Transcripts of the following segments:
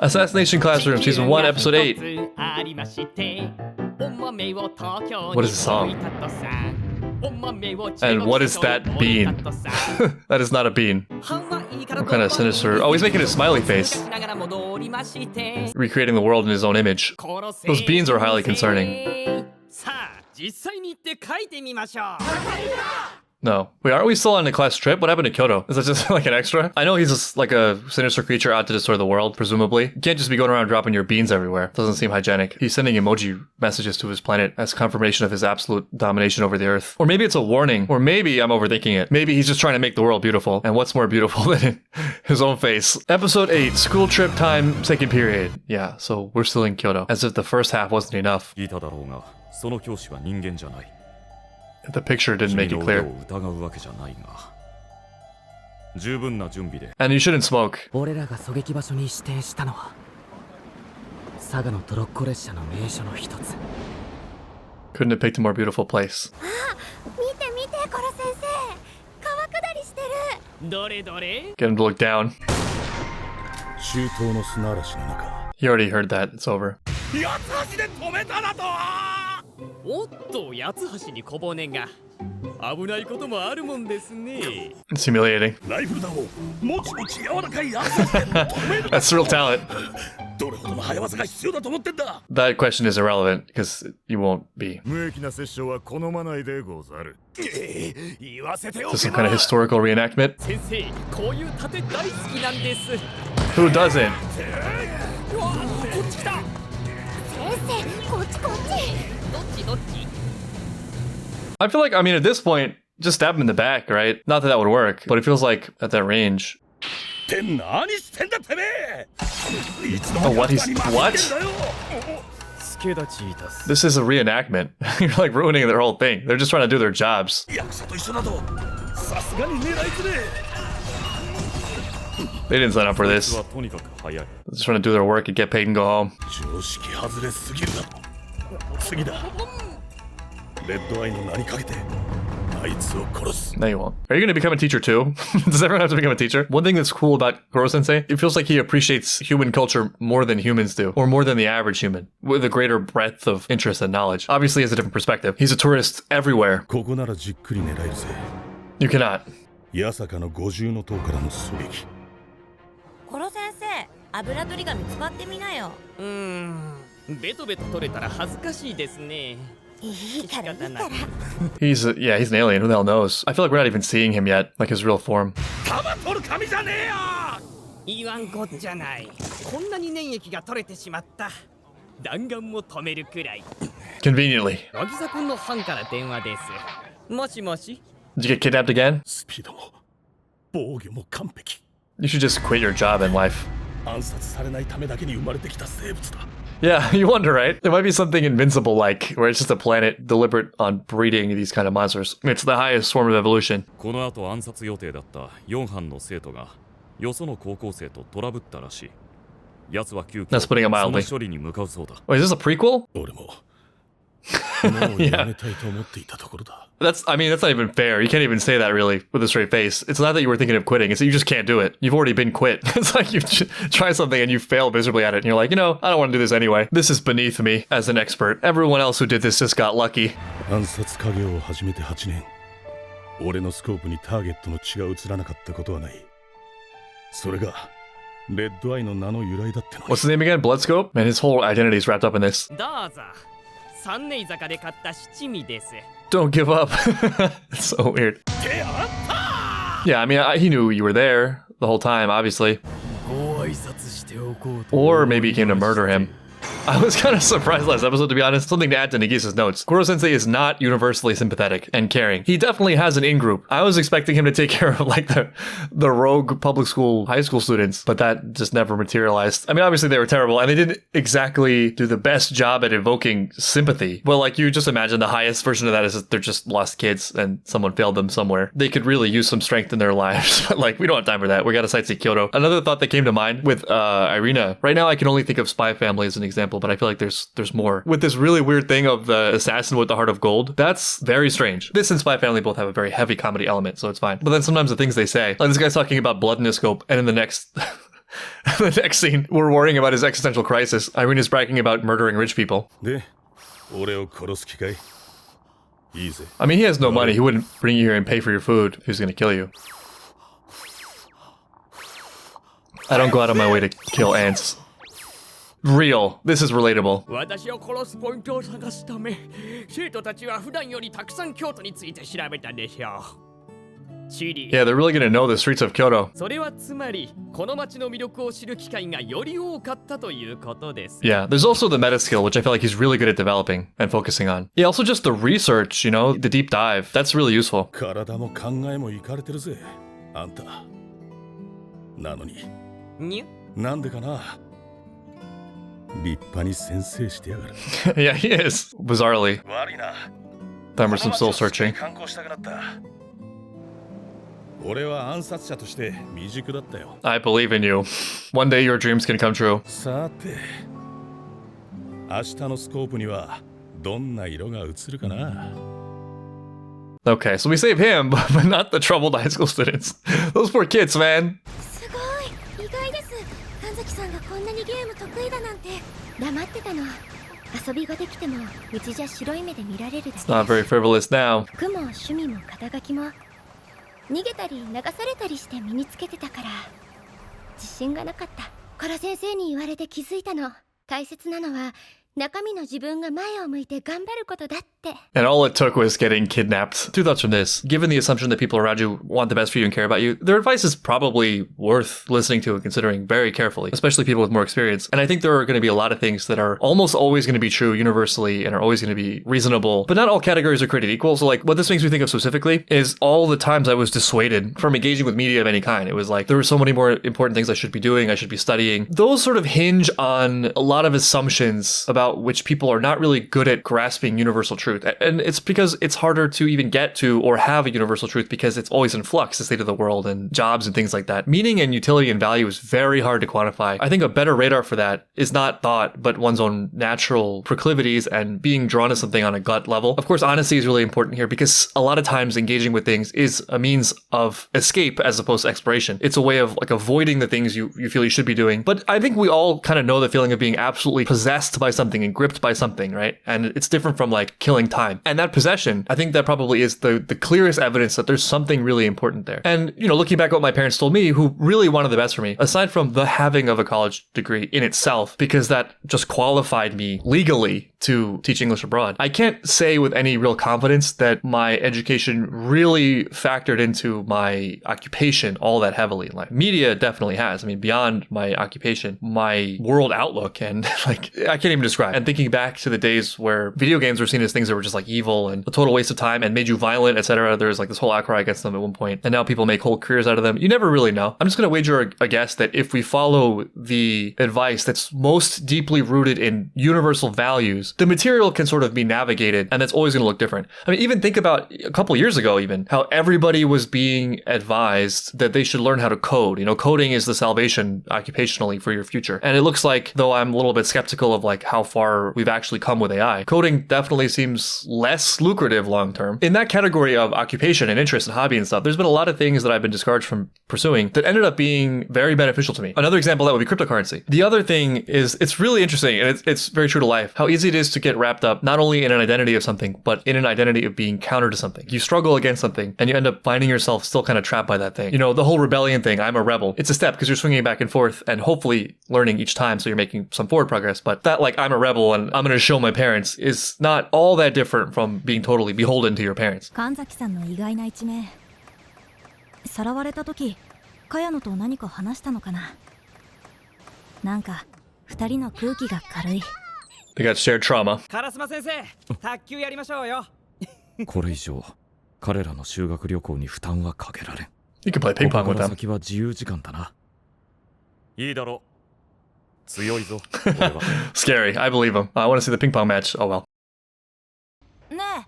Assassination Classroom, Season 1, Episode 8. What is the song? And what is that bean? That is not a bean. What kind of sinister... Oh, he's making a smiley face. Recreating the world in his own image. Those beans are highly concerning. No. Wait, aren't we still on a class trip? What happened to Kyoto? Is that just like an extra? I know he's just like a sinister creature out to destroy the world, presumably. You can't just be going around dropping your beans everywhere. Doesn't seem hygienic. He's sending emoji messages to his planet as confirmation of his absolute domination over the Earth. Or maybe it's a warning. Or maybe I'm overthinking it. Maybe he's just trying to make the world beautiful. And what's more beautiful than his own face? Episode 8, school trip time, second period. Yeah, so we're still in Kyoto. As if the first half wasn't enough. The picture didn't make it clear. And you shouldn't smoke. Couldn't have picked a more beautiful place. Get him to look down. He already heard that. It's over. It's humiliating. That's real talent. That question is irrelevant because you won't be. Is this some kind of historical reenactment? Who doesn't? I feel like, I mean, at this point, just stab him in the back, right? Not that that would work, but it feels like at that range. Oh, what? What? This is a reenactment. You're like ruining their whole thing. They're just trying to do their jobs. They didn't sign up for this. They're just trying to do their work and get paid and go home. No, you won't. Are you going to become a teacher too? Does everyone have to become a teacher? One thing that's cool about Koro Sensei, it feels like he appreciates human culture more than humans do, or more than the average human, with a greater breadth of interest and knowledge. Obviously, he has a different perspective. He's a tourist everywhere. You cannot. He's an alien. Who the hell knows? I feel like we're not even seeing him yet, like his real form. Conveniently. Did you get kidnapped again? You should just quit your job in life. Yeah, you wonder, right? There might be something Invincible-like, where it's just a planet deliberate on breeding these kind of monsters. It's the highest form of evolution. Let's putting it mildly. Wait, is this a prequel? Yeah. That's not even fair. You can't even say that really with a straight face. It's not that you were thinking of quitting. It's that you just can't do it. You've already been quit. It's like you try something and you fail miserably at it and you're like, I don't want to do this anyway. This is beneath me as an expert. Everyone else who did this just got lucky. What's his name again? Bloodscope? Man, his whole identity is wrapped up in this. Don't give up. It's so weird. Yeah, I mean, he knew you were there the whole time, obviously. Or maybe he came to murder him. I was kind of surprised last episode, to be honest. Something to add to Nagisa's notes. Koro Sensei is not universally sympathetic and caring. He definitely has an in-group. I was expecting him to take care of like the rogue public school, high school students, but that just never materialized. I mean, obviously they were terrible and they didn't exactly do the best job at evoking sympathy. Well, like you just imagine the highest version of that is that they're just lost kids and someone failed them somewhere. They could really use some strength in their lives, but like we don't have time for that. We got to sightsee Kyoto. Another thought that came to mind with Irina. Right now I can only think of Spy Family as an example, but I feel like there's more. With this really weird thing of the assassin with the heart of gold, that's very strange. This and Spy Family both have a very heavy comedy element, so it's fine. But then sometimes the things they say, like this guy's talking about blood in his scope, and in the next The next scene, we're worrying about his existential crisis. Irene is bragging about murdering rich people. I mean, he has no money. He wouldn't bring you here and pay for your food if he was going to kill you. I don't go out of my way to kill ants. Real. This is relatable. Yeah, they're really gonna know the streets of Kyoto. Yeah, there's also the meta skill, which I feel like he's really good at developing and focusing on. Yeah, also just the research, you know, the deep dive. That's really useful. Yeah, he is. Bizarrely. Time for some soul searching. I believe in you. One day your dreams can come true. Okay, so we save him, but not the troubled high school students. Those poor kids, man. It's not very frivolous now. 逃げたり流されたりして身につけてたから自信がなかった。コロ先生に言われて気づいたの。大切なのは中身の自分が前を向いて頑張ることだって。 And all it took was getting kidnapped. Two thoughts from this. Given the assumption that people around you want the best for you and care about you, their advice is probably worth listening to and considering very carefully, especially people with more experience. And I think there are going to be a lot of things that are almost always going to be true universally and are always going to be reasonable, but not all categories are created equal. So like what this makes me think of specifically is all the times I was dissuaded from engaging with media of any kind. It was like there were so many more important things I should be doing, I should be studying. Those sort of hinge on a lot of assumptions about which people are not really good at grasping universal truth. And it's because it's harder to even get to or have a universal truth because it's always in flux, the state of the world and jobs and things like that. Meaning and utility and value is very hard to quantify. I think a better radar for that is not thought, but one's own natural proclivities and being drawn to something on a gut level. Of course, honesty is really important here because a lot of times engaging with things is a means of escape as opposed to exploration. It's a way of like avoiding the things you feel you should be doing. But I think we all kind of know the feeling of being absolutely possessed by something and gripped by something, right? And it's different from like killing time. And that possession, I think that probably is the clearest evidence that there's something really important there. And, you know, looking back at what my parents told me, who really wanted the best for me, aside from the having of a college degree in itself, because that just qualified me legally to teach English abroad, I can't say with any real confidence that my education really factored into my occupation all that heavily. Like media definitely has. I mean, beyond my occupation, my world outlook and like, I can't even describe. And thinking back to the days where video games were seen as things that were just like evil and a total waste of time and made you violent, etc. There was like this whole outcry against them at one point, and now people make whole careers out of them. You never really know. I'm just going to wager a guess that if we follow the advice that's most deeply rooted in universal values, the material can sort of be navigated, and that's always going to look different. I mean, even think about a couple years ago, even how everybody was being advised that they should learn how to code. You know, coding is the salvation occupationally for your future. And it looks like, though I'm a little bit skeptical of like how far we've actually come with AI, coding definitely seems less lucrative long term. In that category of occupation and interest and hobby and stuff, there's been a lot of things that I've been discouraged from pursuing that ended up being very beneficial to me. Another example that would be cryptocurrency. The other thing is, it's really interesting, and it's very true to life, how easy it is to get wrapped up not only in an identity of something, but in an identity of being counter to something. You struggle against something, and you end up finding yourself still kind of trapped by that thing. You know, the whole rebellion thing, I'm a rebel. It's a step because you're swinging back and forth and hopefully learning each time, so you're making some forward progress. But that, like, I'm a rebel and I'm going to show my parents is not all that different from being totally beholden to your parents. 神崎さんの意外な一面。さらわれた時、茅野と何か話したのかな。なんか二人の空気が軽い。They got shared trauma. 烏丸先生、卓球やりましょうよ。これ以上、彼らの修学旅行に負担はかけられん。You can play ping pong with ここから them. 先は自由時間だな。いいだろう。強いぞ。俺は。Scary. I believe him. I want to see the ping pong match. Oh well. ねえ、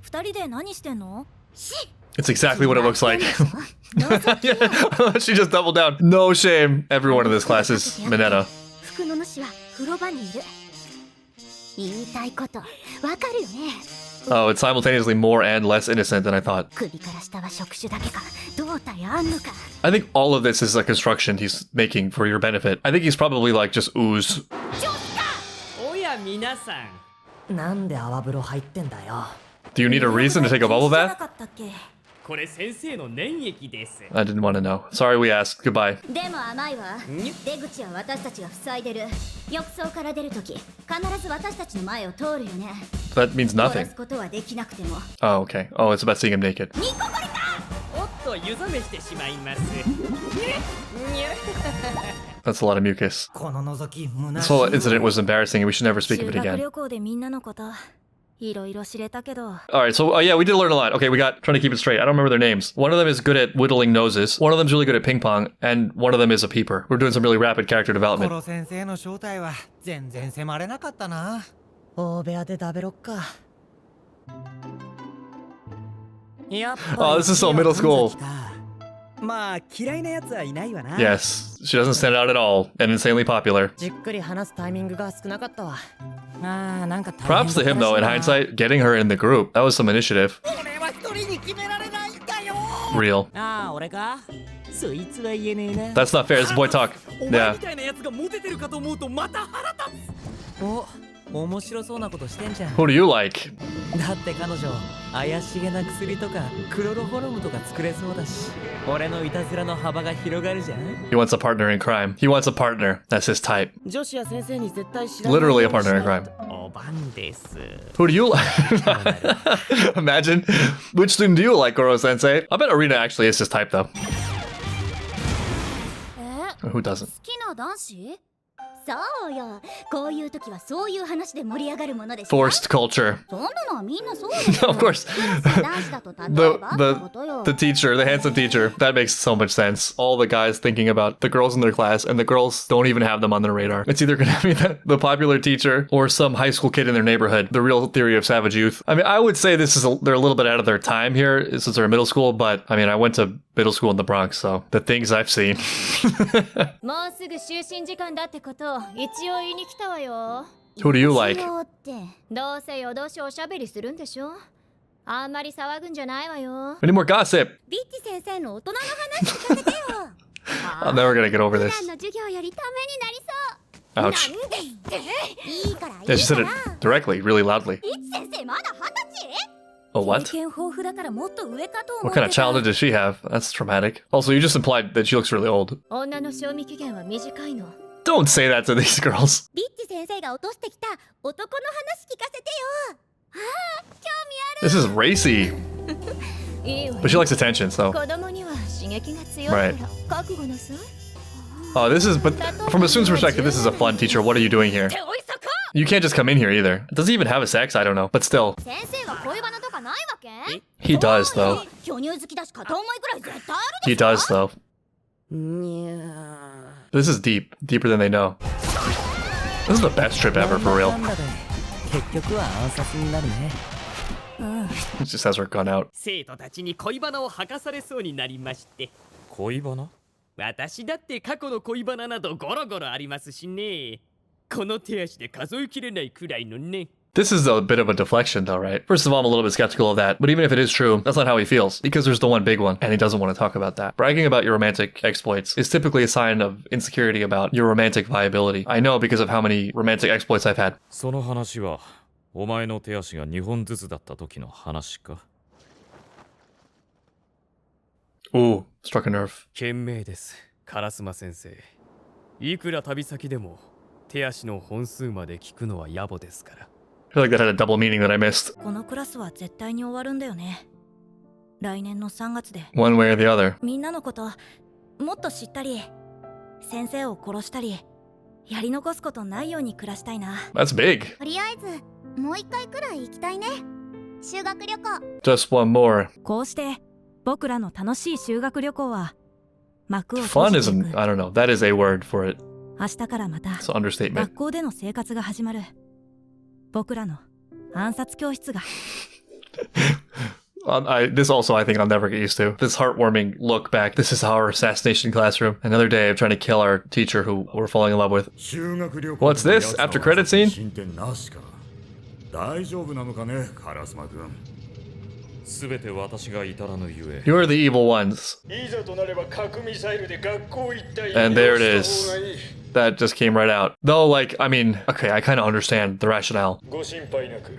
二人で何してんの？ It's exactly what it looks like. She just doubled down. No shame. Everyone in this class is Mineta. 服の主は風呂場にいる。言いたいことわかるよね。Oh, it's simultaneously more and less innocent than I thought. 首から下は触手だけか胴体あんのか I think all of this is a construction he's making for your benefit. I think he's probably like just ooze. おや皆さん、なんで泡風呂入ってんだよ。 Do you need a reason to take a bubble じゃな bath? かったっけ？これ先生の粘液です。 I didn't want to know. Sorry we asked. Goodbye. でも甘いわ出口は私たちが塞いでる浴槽から出るとき必ず私たちの前を通るよね That means 殺 nothing. すことはできなくても Oh, okay. Oh, it's about seeing him naked. おっと湯冷めしてしまいます。 That's a lot of mucus. この覗き虚 This しい whole incident was embarrassing and we should never speak 修 of it 学 again. 旅行でみんなのこといろいろ知れたけど Alright, so yeah, we did learn a lot. Okay, we got, trying to keep it straight. I don't remember their names. One of them is good at whittling noses. One of them's really good at ping pong. And one of them is a peeper. We're doing some really rapid character コ development. ロ先生の正体は全然迫れなかったな。大部屋で食べろっか。やっぱり Oh, this is so middle school. まあ嫌いなやつはいないわな。 Yes, she doesn't stand out at all and insanely popular. じっくり話すタイミングが少なかったわ。ああ、なんか大変 Props to him though, in hindsight, getting her in the group. That was some initiative. 俺は一人に決められないんだよ。 Real. ああ、俺か。そいつは言えねえな。 That's not fair. It's boy talk. お前 Yeah. みたいなやつがモテてるかと思うとまた腹立つ。お、面白そうなことしてんじゃん。 Who do you like? だって彼女、怪しげな薬とかクロロホルムとか作れそうだし、俺のいたずらの幅が広がるじゃん。 He wants a partner in crime. He wants a partner. That's his type. 女子や先生に絶対知らない。 Literally a partner in crime. おばんです。 Who do you like? Imagine. Which student do you like, Koro Sensei? I bet Arena actually is his type, though. え Who doesn't? 好きな男子そうよこういう時はそういう話で盛り上がるものでしょ Forced culture. そんなのはみんなそうですよ Of course. クラスの男子だと例えばってことよ The teacher, the handsome teacher. That makes so much sense. All the guys thinking about the girls in their class, and the girls don't even have them on their radar. It's either going to be the popular teacher or some high school kid in their neighborhood. The real theory of savage youth. I mean, I would say they're a little bit out of their time here since they're in middle school, but I mean, I went to middle school in the Bronx, so the things I've seen. もうすぐ就寝時間だってことを一応言いに来たわよ Who do you like? 一応ってどうせ夜通しおしゃべりするんでしょあんまり騒ぐんじゃないわよ We need more gossip. ビッチ先生の大人の話聞かせてよ I'm never going to get over 普 this. 段の授業よりためになりそう Ouch. なんでっていいからい Yeah, she い said か it ら directly, really loudly. ビッチ先生まだ20歳 Oh, 経 what? 験豊富だからもっと上かと思っ What て kind of た childhood does she have? That's traumatic. Also, you just implied that she looks really old. 女の賞味期限は短いの Don't say that to these girls. ビッチ先生が落としてきた男の話聞かせてよああ興 This is racy. 味あるいいわ But she likes attention, so. 子供には刺激が強いから Right. 覚悟なさい Oh, this is, but from a student's perspective, this is a fun teacher. What are you doing here? 手おいさか You can't just come in here either. Does he even have a sex? I don't know. But still, 先生は恋バナとかないわけ he does, though. 巨乳好きだし片思いぐらい絶対ある He does, though. にゃ This is deep. Deeper than they know. This is the best trip ever, for real. なんだで結局は暗殺になるね。 He just has her gun out. 生徒たちに恋バナを吐かされそうになりまして。恋バナ？私だって過去の恋バナなどゴロゴロありますしね。この手足で数えきれないくらいのね。 This is a bit of a deflection, though, right? First of all, I'm a little bit skeptical of that. But even if it is true, that's not how he feels. Because there's the one big one, and he doesn't want to talk about that. Bragging about your romantic exploits is typically a sign of insecurity about your romantic viability. I know because of how many romantic exploits I've had. その話はお前の手足が2本ずつだった時の話か。 Ooh, struck a nerve. 賢明です、烏丸先生。いくら旅先でも手足の本数まで聞くのは野暮ですから。 I feel like that had a double meaning that I missed. このクラスは絶対に終わるんだよね来年の3月で One way or the other. みんなのこともっと知ったり先生を殺したりやり残すことないように暮らしたいな That's big. とりあえずもう一回くらい行きたいね修学旅行 Just one more. こうして僕らの楽しい修学旅行は幕を閉 Fun じてい isn't, く I don't know. That is a word for it. 明日からまた It's an understatement. 学校での生活が始まる僕らの暗殺教室が This also I think I'll never get used to. This heartwarming look back. This is our assassination classroom. Another day of trying to kill our teacher who we're falling in love with. What's this? After credit scene? 大丈夫なのかね、カラスマ君。すべて私が至らぬゆえ。 You are the evil ones. いざとなれば核ミサイルで学校一体 And there it is. That just came right out. Though, like, I mean, okay, I kind of understand the rationale. ご心配なく。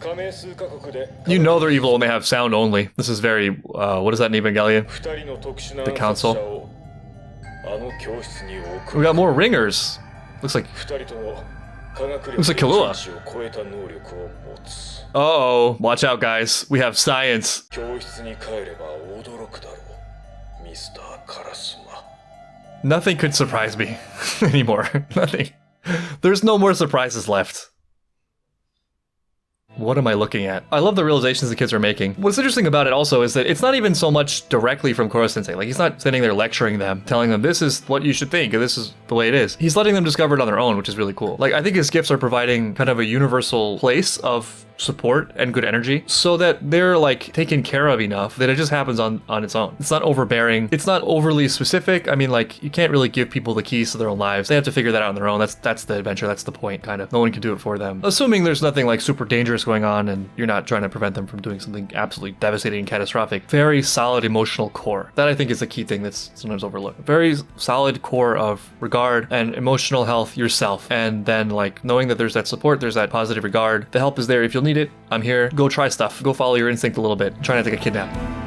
加盟数カ国で You know they're evil when they have sound only. This is very, what is that in Evangelion? 二人の特殊な The 暗殺 council. 者をあの教室に置 We く。 got more ringers. Looks like, 二人とも科学 Looks 力 like Kahlua. の知を超えた能力を持つ。 uh-oh, watch out, guys. We have science. 教室に帰れば驚くだろう、ミスターカラスマ。 Nothing could surprise me anymore. Nothing. There's no more surprises left. What am I looking at? I love the realizations the kids are making. What's interesting about it also is that it's not even so much directly from Koro Sensei. Like, he's not sitting there lecturing them, telling them this is what you should think, and this is the way it is. He's letting them discover it on their own, which is really cool. Like, I think his gifts are providing kind of a universal place of support and good energy so that they're like taken care of enough that it just happens on its own. It's not overbearing. It's not overly specific. I mean, like, you can't really give people the keys to their own lives. They have to figure that out on their own. That's the adventure. That's the point, kind of. No one can do it for them. Assuming there's nothing like super dangerous going on and you're not trying to prevent them from doing something absolutely devastating and catastrophic. Very solid emotional core. That I think is the key thing that's sometimes overlooked. Very solid core of regard and emotional health yourself. And then like knowing that there's that support, there's that positive regard. The help is there if you'll need it. I'm here. Go try stuff. Go follow your instinct a little bit. Try not to get kidnapped.